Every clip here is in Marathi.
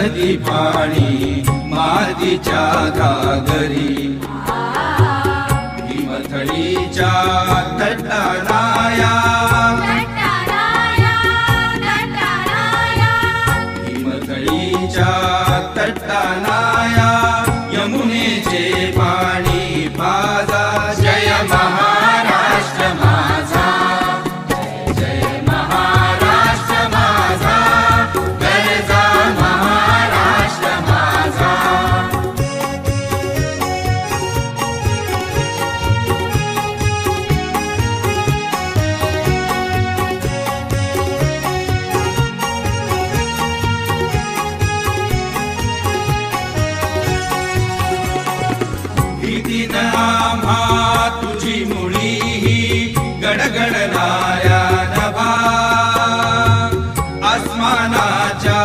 नदी पाणी मातीच्या घागरी हिमथडीच्या तटाराया हिमथडीच्या तटाराया यमुनेचे पाणी पाजा जय महाराष्ट्र माझा जय महाराष्ट्र माझा गरजा महाराष्ट्र माझा दिन आम्हा तुझी मुळी ही गडगडणाऱ्या नभा आसमानाच्या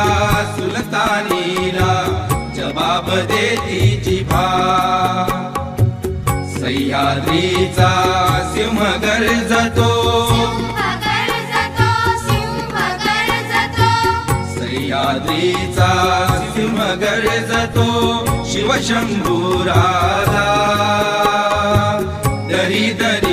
सुलतानीला जबाब देती जिभा सह्याद्रीचा सिंह गर्जतो सह्याद्रीचा सिंह गर्जतो शिवशंभू राधा दरी दरी